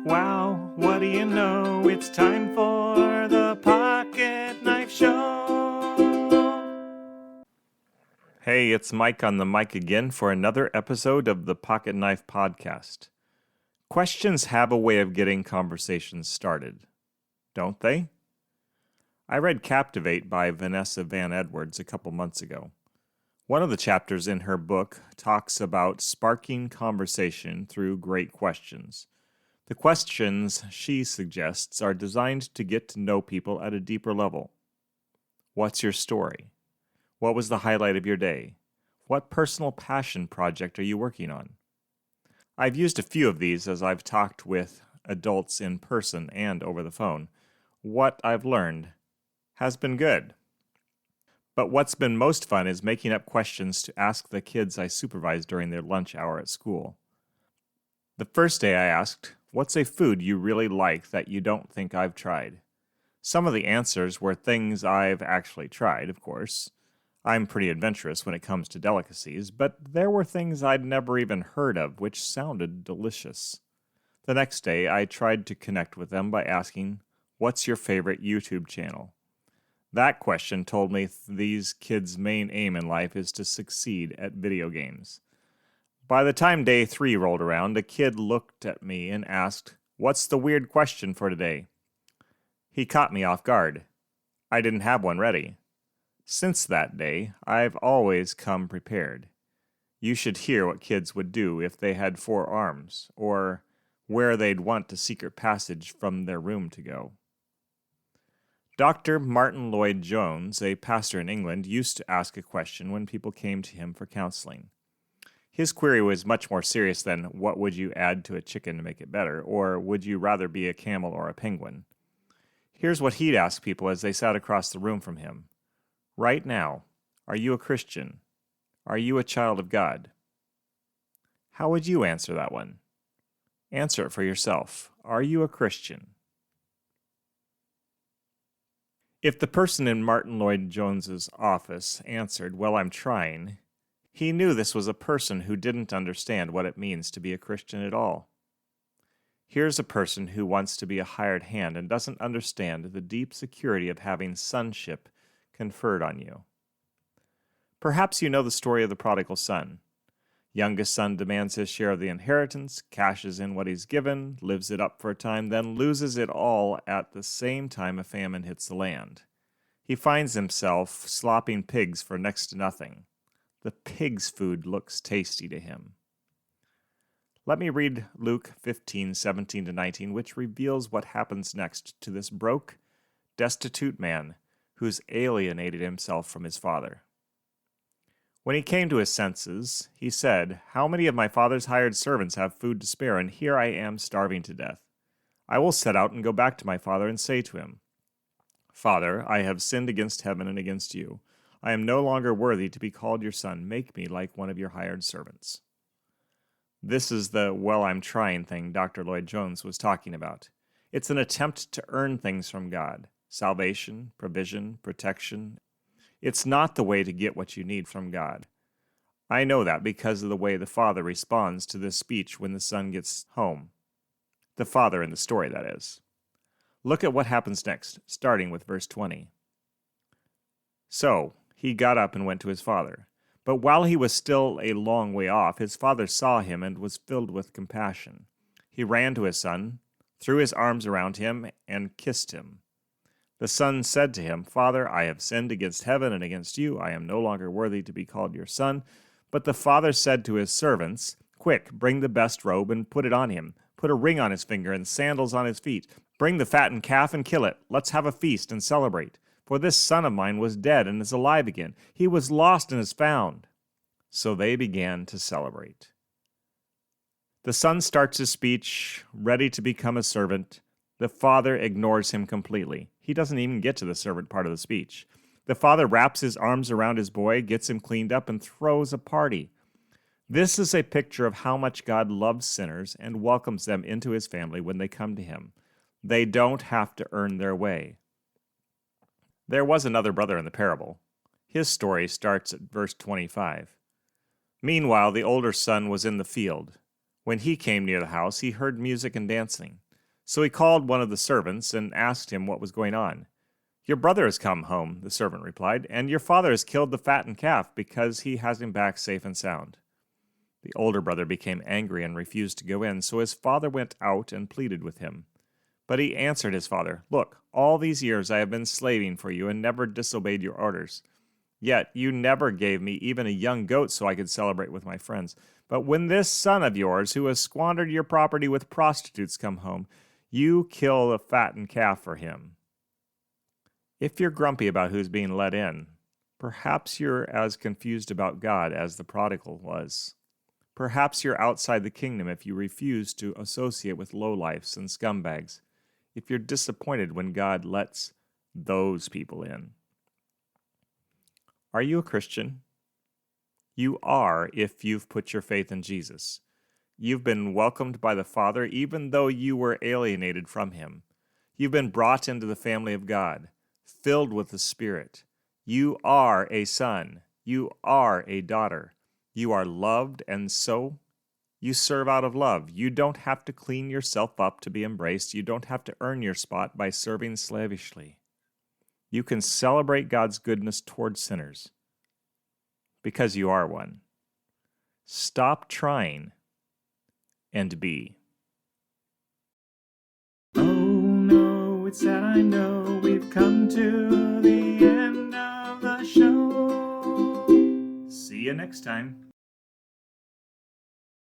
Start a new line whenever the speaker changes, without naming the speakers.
wow, what do you know? It's time for the Pocket Knife Show. Hey, it's Mike on the mic again for another episode of the Pocket Knife Podcast. Questions have a way of getting conversations started, don't they? I read Captivate by Vanessa Van Edwards a couple months ago. One of the chapters in her book talks about sparking conversation through great questions. The questions she suggests are designed to get to know people at a deeper level. What's your story? What was the highlight of your day? What personal passion project are you working on? I've used a few of these as I've talked with adults in person and over the phone. What I've learned has been good. But what's been most fun is making up questions to ask the kids I supervise during their lunch hour at school. The first day I asked, what's a food you really like that you don't think I've tried? Some of the answers were things I've actually tried, of course. I'm pretty adventurous when it comes to delicacies, but there were things I'd never even heard of which sounded delicious. The next day I tried to connect with them by asking, what's your favorite YouTube channel? That question told me these kids' main aim in life is to succeed at video games. By the time day 3 rolled around, a kid looked at me and asked, what's the weird question for today? He caught me off guard. I didn't have one ready. Since that day, I've always come prepared. You should hear what kids would do if they had 4 arms, or where they'd want a secret passage from their room to go. Dr. Martyn Lloyd-Jones, a pastor in England, used to ask a question when people came to him for counseling. His query was much more serious than, what would you add to a chicken to make it better, or would you rather be a camel or a penguin? Here's what he'd ask people as they sat across the room from him. Right now, are you a Christian? Are you a child of God? How would you answer that one? Answer it for yourself. Are you a Christian? If the person in Martyn Lloyd-Jones's office answered, well, I'm trying, he knew this was a person who didn't understand what it means to be a Christian at all. Here's a person who wants to be a hired hand and doesn't understand the deep security of having sonship conferred on you. Perhaps you know the story of the prodigal son. Youngest son demands his share of the inheritance, cashes in what he's given, lives it up for a time, then loses it all at the same time a famine hits the land. He finds himself slopping pigs for next to nothing. The pig's food looks tasty to him. Let me read Luke 15:17-19, which reveals what happens next to this broke, destitute man who's alienated himself from his father. When he came to his senses, he said, how many of my father's hired servants have food to spare, and here I am starving to death? I will set out and go back to my father and say to him, Father, I have sinned against heaven and against you. I am no longer worthy to be called your son. Make me like one of your hired servants. This is the well, I'm trying thing Dr. Lloyd-Jones was talking about. It's an attempt to earn things from God. Salvation, provision, protection. It's not the way to get what you need from God. I know that because of the way the father responds to this speech when the son gets home. The father in the story, that is. Look at what happens next, starting with verse 20. So he got up and went to his father. But while he was still a long way off, his father saw him and was filled with compassion. He ran to his son, threw his arms around him, and kissed him. The son said to him, Father, I have sinned against heaven and against you. I am no longer worthy to be called your son. But the father said to his servants, Quick, bring the best robe and put it on him. Put a ring on his finger and sandals on his feet. Bring the fattened calf and kill it. Let's have a feast and celebrate. For this son of mine was dead and is alive again. He was lost and is found. So they began to celebrate. The son starts his speech, ready to become a servant. The father ignores him completely. He doesn't even get to the servant part of the speech. The father wraps his arms around his boy, gets him cleaned up, and throws a party. This is a picture of how much God loves sinners and welcomes them into his family when they come to him. They don't have to earn their way. There was another brother in the parable. His story starts at verse 25. Meanwhile, the older son was in the field. When he came near the house, he heard music and dancing. So he called one of the servants and asked him what was going on. "Your brother has come home," the servant replied, "and your father has killed the fattened calf because he has him back safe and sound." The older brother became angry and refused to go in, so his father went out and pleaded with him. But he answered his father, "Look, all these years I have been slaving for you and never disobeyed your orders. Yet you never gave me even a young goat so I could celebrate with my friends. But when this son of yours, who has squandered your property with prostitutes, come home, you kill a fattened calf for him." If you're grumpy about who's being let in, perhaps you're as confused about God as the prodigal was. Perhaps you're outside the kingdom if you refuse to associate with lowlifes and scumbags, if you're disappointed when God lets those people in. Are you a Christian? You are if you've put your faith in Jesus. You've been welcomed by the Father even though you were alienated from Him. You've been brought into the family of God, filled with the Spirit. You are a son. You are a daughter. You are loved, and so you serve out of love. You don't have to clean yourself up to be embraced. You don't have to earn your spot by serving slavishly. You can celebrate God's goodness towards sinners because you are one. Stop trying and be. Oh no, it's sad, I know we've come to the end of the show. See you next time.